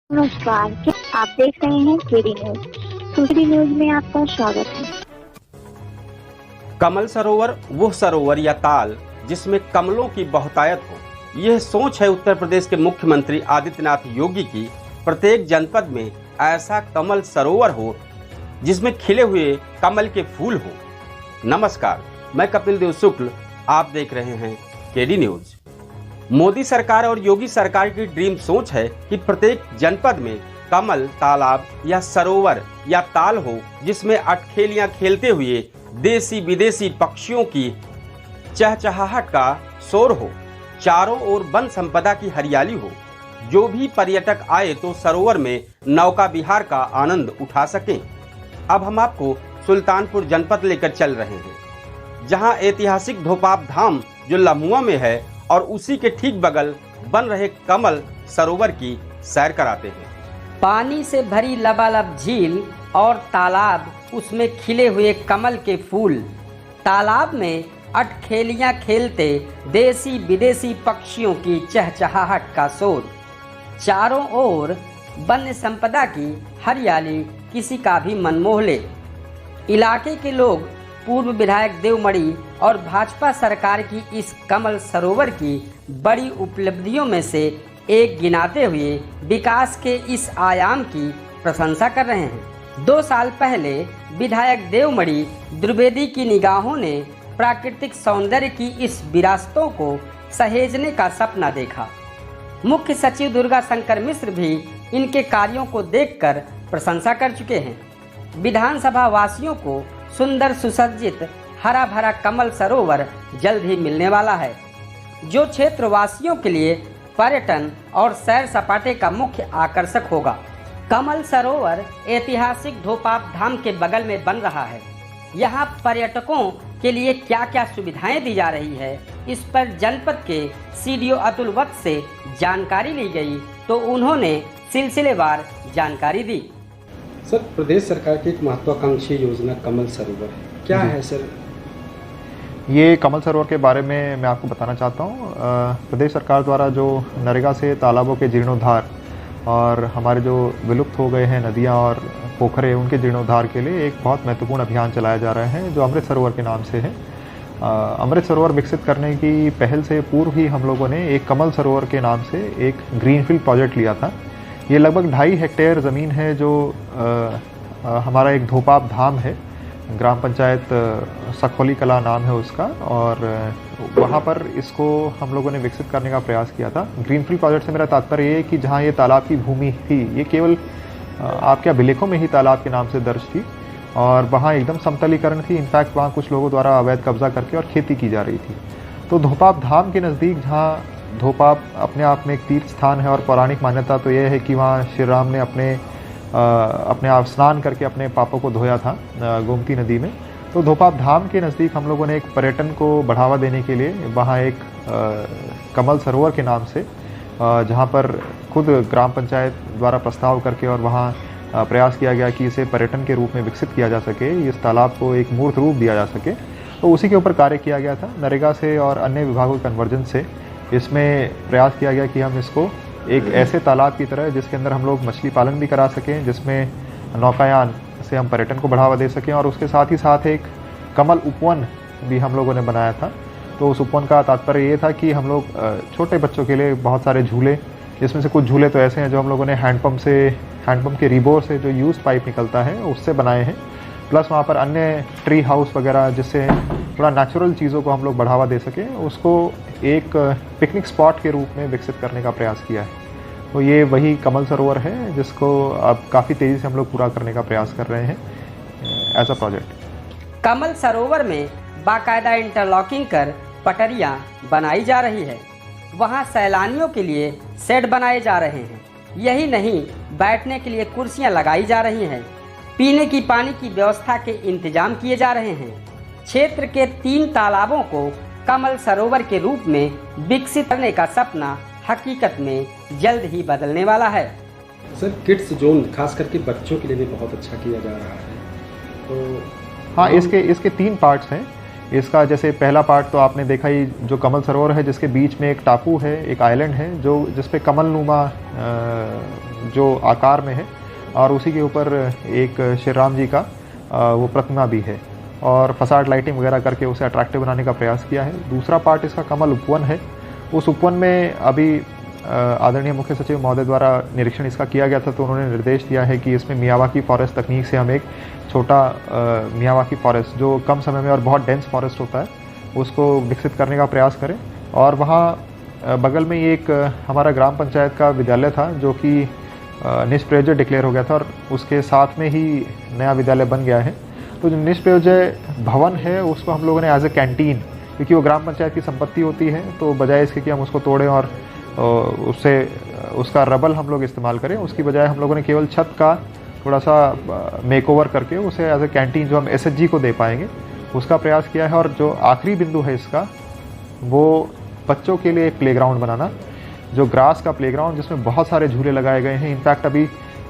नमस्कार, क्या आप देख रहे हैं केडी न्यूज। केडी न्यूज में आपका स्वागत है। कमल सरोवर वो सरोवर या ताल जिसमें कमलों की बहुतायत हो, यह सोच है उत्तर प्रदेश के मुख्यमंत्री आदित्यनाथ योगी की। प्रत्येक जनपद में ऐसा कमल सरोवर हो जिसमें खिले हुए कमल के फूल हो। नमस्कार, मैं कपिल देव शुक्ल, आप देख रहे हैं केडी न्यूज। मोदी सरकार और योगी सरकार की ड्रीम सोच है कि प्रत्येक जनपद में कमल तालाब या सरोवर या ताल हो जिसमें अटखेलियां खेलते हुए देसी विदेशी पक्षियों की चहचहाहट का शोर हो, चारों ओर वन संपदा की हरियाली हो। जो भी पर्यटक आए तो सरोवर में नौका विहार का आनंद उठा सकें। अब हम आपको सुल्तानपुर जनपद लेकर चल रहे हैं, जहां ऐतिहासिक धोपाप धाम जो लम्हुआ में है और उसी के ठीक बगल बन रहे कमल सरोवर की सैर कराते हैं। पानी से भरी लबालब झील और तालाब, उसमें खिले हुए कमल के फूल। तालाब में अटखेलियां खेलते देसी विदेशी पक्षियों की चहचहाहट का शोर। चारों ओर वन्य संपदा की हरियाली किसी का भी मन मोह ले। इलाके के लोग पूर्व विधायक देवमणि और भाजपा सरकार की इस कमल सरोवर की बड़ी उपलब्धियों में से एक गिनाते हुए विकास के इस आयाम की प्रशंसा कर रहे हैं। 2 साल पहले विधायक देवमणि द्विवेदी की निगाहों ने प्राकृतिक सौंदर्य की इस विरासतों को सहेजने का सपना देखा। मुख्य सचिव दुर्गा शंकर मिश्र भी इनके कार्यों को देखकर प्रशंसा कर चुके हैं। विधानसभा वासियों को सुंदर सुसज्जित हरा भरा कमल सरोवर जल्द ही मिलने वाला है, जो क्षेत्र वासियों के लिए पर्यटन और सैर सपाटे का मुख्य आकर्षक होगा। कमल सरोवर ऐतिहासिक धोपाप धाम के बगल में बन रहा है। यहाँ पर्यटकों के लिए क्या क्या सुविधाएं दी जा रही है, इस पर जनपद के सीडीओ अतुल वत्स से जानकारी ली गई तो उन्होंने सिलसिलेवार जानकारी दी। सर, प्रदेश सरकार की एक महत्वाकांक्षी योजना कमल सरोवर है, क्या है सर? ये कमल सरोवर के बारे में मैं आपको बताना चाहता हूँ। प्रदेश सरकार द्वारा जो नरेगा से तालाबों के जीर्णोद्धार और हमारे जो विलुप्त हो गए हैं नदियाँ और पोखरे, उनके जीर्णोद्धार के लिए एक बहुत महत्वपूर्ण अभियान चलाया जा रहा है, जो अमृत सरोवर के नाम से है। अमृत सरोवर विकसित करने की पहल से पूर्व ही हम लोगों ने एक कमल सरोवर के नाम से एक ग्रीनफील्ड प्रोजेक्ट लिया था। ये लगभग 2.5 हेक्टेयर ज़मीन है, जो हमारा एक धोपाप धाम है, ग्राम पंचायत सखोली कला नाम है उसका, और वहाँ पर इसको हम लोगों ने विकसित करने का प्रयास किया था। ग्रीनफील्ड प्रोजेक्ट से मेरा तात्पर्य ये है कि जहाँ ये तालाब की भूमि थी, ये केवल आपके अभिलेखों में ही तालाब के नाम से दर्ज थी और वहाँ एकदम समतलीकरण थी। इनफैक्ट वहाँ कुछ लोगों द्वारा अवैध कब्जा करके और खेती की जा रही थी। तो धोपाप धाम के नज़दीक, जहाँ धोपाप अपने आप में एक तीर्थ स्थान है और पौराणिक मान्यता तो यह है कि वहाँ श्री राम ने अपने आप स्नान करके अपने पापों को धोया था गोमती नदी में। तो धोपाप धाम के नज़दीक हम लोगों ने एक पर्यटन को बढ़ावा देने के लिए वहाँ एक कमल सरोवर के नाम से, जहाँ पर खुद ग्राम पंचायत द्वारा प्रस्ताव करके और वहाँ प्रयास किया गया कि इसे पर्यटन के रूप में विकसित किया जा सके, इस तालाब को एक मूर्त रूप दिया जा सके। तो उसी के ऊपर कार्य किया गया था। नरेगा से और अन्य विभागों के कन्वर्जन से इसमें प्रयास किया गया कि हम इसको एक ऐसे तालाब की तरह, जिसके अंदर हम लोग मछली पालन भी करा सकें, जिसमें नौकायान से हम पर्यटन को बढ़ावा दे सकें, और उसके साथ ही साथ एक कमल उपवन भी हम लोगों ने बनाया था। तो उस उपवन का तात्पर्य ये था कि हम लोग छोटे बच्चों के लिए बहुत सारे झूले, जिसमें से कुछ झूले तो ऐसे हैं जो हम लोगों ने हैंडपम्प के रिबोर से जो यूज पाइप निकलता है उससे बनाए हैं, प्लस वहाँ पर अन्य ट्री हाउस वगैरह, जिससे थोड़ा नेचुरल चीज़ों को हम लोग बढ़ावा दे सकें, उसको एक पिकनिक स्पॉट के रूप में विकसित करने का प्रयास किया है। तो ये वही कमल सरोवर है जिसको अब काफ़ी तेज़ी से हम लोग पूरा करने का प्रयास कर रहे हैं एज अ प्रोजेक्ट। कमल सरोवर में बाकायदा इंटरलॉकिंग कर पटरियां बनाई जा रही है। वहां सैलानियों के लिए शेड बनाए जा रहे हैं। यही नहीं, बैठने के लिए कुर्सियां लगाई जा रही हैं। पीने की पानी की व्यवस्था के इंतजाम किए जा रहे हैं। क्षेत्र के 3 तालाबों को कमल सरोवर के रूप में विकसित करने का सपना हकीकत में जल्द ही बदलने वाला है। सर, किड्स जोन खास करके बच्चों के लिए भी बहुत अच्छा किया जा रहा है। तो हाँ, इसके 3 पार्ट्स हैं। इसका जैसे पहला पार्ट तो आपने देखा ही, जो कमल सरोवर है जिसके बीच में एक टापू है, एक आइलैंड है जो जिस पे कमलनुमा जो आकार में है, और उसी के ऊपर एक श्री राम जी का वो प्रतिमा भी है, और फसाड लाइटिंग वगैरह करके उसे अट्रैक्टिव बनाने का प्रयास किया है। दूसरा पार्ट इसका कमल उपवन है। उस उपवन में अभी आदरणीय मुख्य सचिव महोदय द्वारा निरीक्षण इसका किया गया था, तो उन्होंने निर्देश दिया है कि इसमें मियावाकी फॉरेस्ट तकनीक से हम एक छोटा मियावाकी फॉरेस्ट जो कम समय में और बहुत डेंस फॉरेस्ट होता है उसको विकसित करने का प्रयास करें। और वहाँ बगल में एक हमारा ग्राम पंचायत का विद्यालय था जो कि निष्प्रयोज्य डिक्लेयर हो गया था, और उसके साथ में ही नया विद्यालय बन गया है। तो जो निष्प्रयोज्य भवन है उसको हम लोगों ने एज ए कैंटीन, क्योंकि वो ग्राम पंचायत की संपत्ति होती है, तो बजाय इसके कि हम उसको तोड़ें और उससे उसका रबल हम लोग इस्तेमाल करें, उसकी बजाय हम लोगों ने केवल छत का थोड़ा सा मेकओवर करके उसे एज ए कैंटीन जो हम एसएचजी को दे पाएंगे उसका प्रयास किया है। और जो आखिरी बिंदु है इसका, वो बच्चों के लिए एक प्लेग्राउंड बनाना, जो ग्रास का प्लेग्राउंड जिसमें बहुत सारे झूले लगाए गए हैं। इनफैक्ट अभी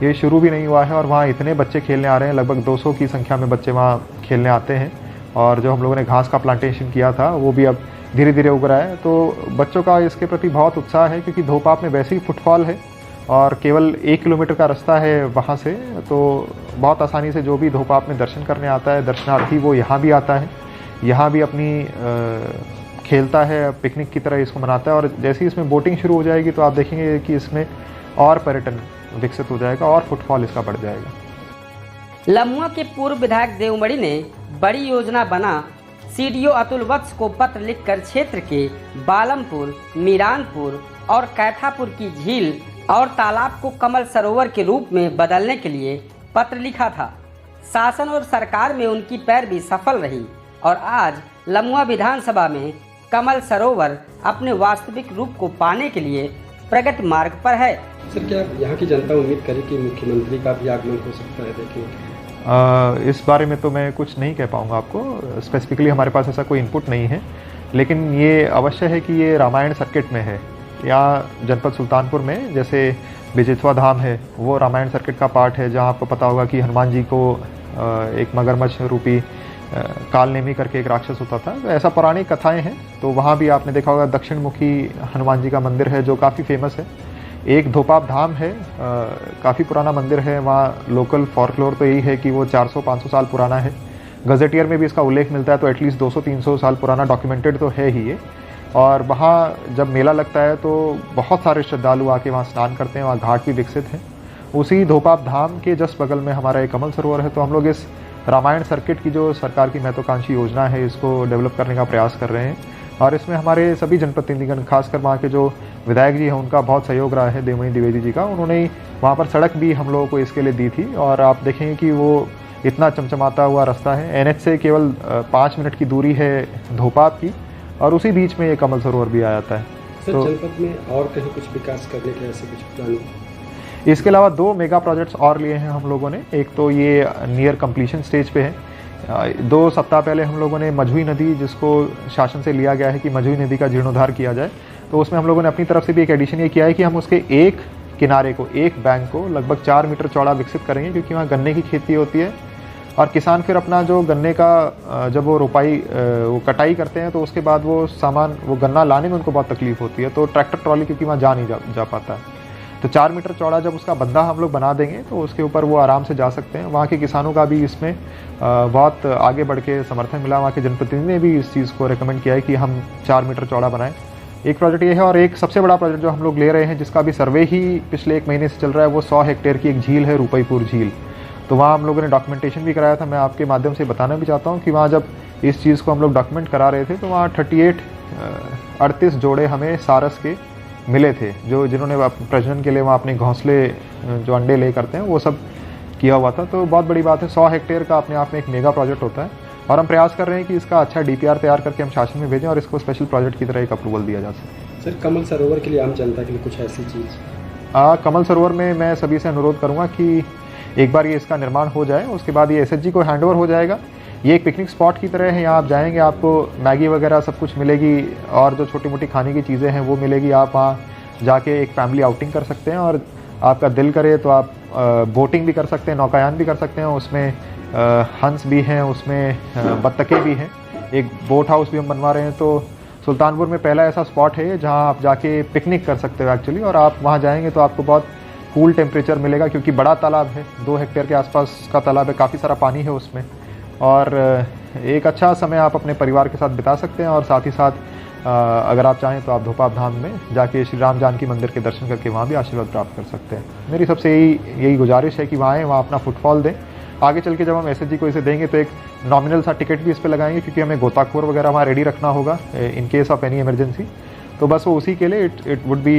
ये शुरू भी नहीं हुआ है और वहाँ इतने बच्चे खेलने आ रहे हैं, लगभग 200 की संख्या में बच्चे वहाँ खेलने आते हैं। और जो हम लोगों ने घास का प्लांटेशन किया था वो भी अब धीरे धीरे उग रहा है। तो बच्चों का इसके प्रति बहुत उत्साह है, क्योंकि धोपाप में वैसे ही फुटफॉल है और केवल 1 किलोमीटर का रास्ता है वहाँ से, तो बहुत आसानी से जो भी धोपाप में दर्शन करने आता है दर्शनार्थी वो यहाँ भी आता है, यहाँ भी अपनी खेलता है, पिकनिक की तरह इसको मनाता है। और जैसे ही इसमें बोटिंग शुरू हो जाएगी तो आप देखेंगे कि इसमें और पर्यटन विकसित हो जाएगा और फुटफॉल इसका बढ़ जाएगा। लम्हुआ के पूर्व विधायक देवमणि ने बड़ी योजना बना सीडीओ अतुल वत्स को पत्र लिखकर क्षेत्र के बालमपुर, मीरानपुर और कैथापुर की झील और तालाब को कमल सरोवर के रूप में बदलने के लिए पत्र लिखा था। शासन और सरकार में उनकी पैरवी सफल रही और आज लम्हुआ विधानसभा में कमल सरोवर अपने वास्तविक रूप को पाने के लिए प्रगति मार्ग पर है। सर, क्या यहाँ की जनता उम्मीद करे कि मुख्यमंत्री का भी आगमन हो सकता है? देखेंगे इस बारे में तो मैं कुछ नहीं कह पाऊँगा आपको, स्पेसिफिकली हमारे पास ऐसा कोई इनपुट नहीं है, लेकिन ये अवश्य है कि ये रामायण सर्किट में है। यहाँ जनपद सुल्तानपुर में जैसे बिजेथवा धाम है, वो रामायण सर्किट का पार्ट है, जहाँ आपको पता होगा कि हनुमान जी को एक मगरमच्छ रूपी कालनेमी करके एक राक्षस होता था। तो ऐसा पौराणिक कथाएं हैं। तो वहाँ भी आपने देखा होगा दक्षिण मुखी हनुमान जी का मंदिर है जो काफ़ी फेमस है। एक धोपाप धाम है, काफ़ी पुराना मंदिर है, वहाँ लोकल फॉरक्लोर तो यही है कि वो 400-500 साल पुराना है। गजेटियर में भी इसका उल्लेख मिलता है, तो एटलीस्ट 200-300 साल पुराना डॉक्यूमेंटेड तो है ही ये। और वहाँ जब मेला लगता है तो बहुत सारे श्रद्धालु आके वहाँ स्नान करते हैं, वहाँ घाट भी विकसित हैं। उसी धोपाप धाम के जस्ट बगल में हमारा एक कमल सरोवर है। तो हम लोग इस रामायण सर्किट की जो सरकार की महत्वाकांक्षी योजना है इसको डेवलप करने का प्रयास कर रहे हैं, और इसमें हमारे सभी जनप्रतिनिधिगण, खासकर वहाँ के जो विधायक जी हैं उनका बहुत सहयोग रहा है, देवमणि द्विवेदी जी का। उन्होंने वहाँ पर सड़क भी हम लोगों को इसके लिए दी थी, और आप देखेंगे कि वो इतना चमचमाता हुआ रास्ता है। NH से केवल 5 मिनट की दूरी है धोपाप की, और उसी बीच में ये कमल सरोवर भी आ जाता है। सर, तो जनपद में और कहीं कुछ विकास करने के ऐसे कुछ प्लान? इसके अलावा 2 मेगा प्रोजेक्ट्स और लिए हैं हम लोगों ने। एक तो ये नियर कंप्लीशन स्टेज पे है। 2 सप्ताह पहले हम लोगों ने मझुई नदी, जिसको शासन से लिया गया है कि मझुई नदी का जीर्णोद्धार किया जाए, तो उसमें हम लोगों ने अपनी तरफ से भी एक एडिशन ये किया है कि हम उसके एक किनारे को, एक बैंक को लगभग 4 मीटर चौड़ा विकसित करेंगे, क्योंकि वहाँ गन्ने की खेती होती है और किसान फिर अपना जो गन्ने का जब वो रोपाई वो कटाई करते हैं तो उसके बाद वो सामान, वो गन्ना लाने में उनको बहुत तकलीफ होती है, तो ट्रैक्टर ट्रॉली क्योंकि वहाँ जा नहीं जा पाता है। तो 4 मीटर चौड़ा जब उसका बंधा हम लोग बना देंगे तो उसके ऊपर वो आराम से जा सकते हैं। वहाँ के किसानों का भी इसमें बहुत आगे बढ़ के समर्थन मिला। वहाँ के जनप्रतिनिधि ने भी इस चीज़ को रिकमेंड किया है कि हम 4 मीटर चौड़ा बनाएं। एक प्रोजेक्ट ये है, और एक सबसे बड़ा प्रोजेक्ट जो हम लोग ले रहे हैं जिसका भी सर्वे ही पिछले 1 महीने से चल रहा है, वो 100 हेक्टेयर की एक झील है, रूपईपुर झील। तो वहाँ हम लोगों ने डॉक्यूमेंटेशन भी कराया था। मैं आपके माध्यम से बताना भी चाहता हूँ कि वहाँ जब इस चीज़ को हम लोग डॉक्यूमेंट करा रहे थे तो वहाँ 38 जोड़े हमें सारस के मिले थे, जो जिन्होंने प्रजनन के लिए वहाँ अपने घोंसले जो अंडे ले करते हैं वो सब किया हुआ था। तो बहुत बड़ी बात है। 100 हेक्टेयर का अपने आप में एक मेगा प्रोजेक्ट होता है, और हम प्रयास कर रहे हैं कि इसका अच्छा DPR तैयार करके हम शासन में भेजें और इसको स्पेशल प्रोजेक्ट की तरह एक अप्रूवल दिया जा सके। सर, कमल सरोवर के लिए आम जनता के लिए कुछ ऐसी चीज़? कमल सरोवर में मैं सभी से अनुरोध करूँगा कि एक बार ये इसका निर्माण हो जाए, उसके बाद ये SHG को हैंडओवर हो जाएगा। ये एक पिकनिक स्पॉट की तरह है। यहाँ आप जाएंगे, आपको मैगी वगैरह सब कुछ मिलेगी, और जो छोटी मोटी खाने की चीज़ें हैं वो मिलेगी। आप वहाँ जाके एक फैमिली आउटिंग कर सकते हैं, और आपका दिल करे तो आप बोटिंग भी कर सकते हैं, नौकायान भी कर सकते हैं। उसमें हंस भी हैं, उसमें बत्तखें भी हैं। एक बोट हाउस भी हम बनवा रहे हैं। तो सुल्तानपुर में पहला ऐसा स्पॉट है जहाँ आप जाके पिकनिक कर सकते हो एक्चुअली, और आप वहाँ जाएंगे तो आपको बहुत कूल टेम्परेचर मिलेगा, क्योंकि बड़ा तालाब है, 2 हेक्टेयर के आसपास का तालाब है, काफ़ी सारा पानी है उसमें, और एक अच्छा समय आप अपने परिवार के साथ बिता सकते हैं। और साथ ही साथ अगर आप चाहें तो आप धोपाप धाम में जाके श्री राम जानकी मंदिर के दर्शन करके वहाँ भी आशीर्वाद प्राप्त कर सकते हैं। मेरी सबसे यही गुजारिश है कि वहाँ आएँ, वहाँ अपना फुटफॉल दें। आगे चल के जब हम एसएचजी को इसे देंगे तो एक नॉमिनल सा टिकट भी इस पर लगाएंगे, क्योंकि हमें गोताखोर वगैरह वहाँ रेडी रखना होगा in case of any emergency. तो बस वो उसी के लिए इट वुड बी,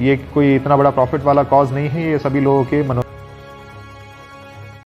ये कोई इतना बड़ा प्रॉफिट वाला कॉज नहीं है, ये सभी लोगों के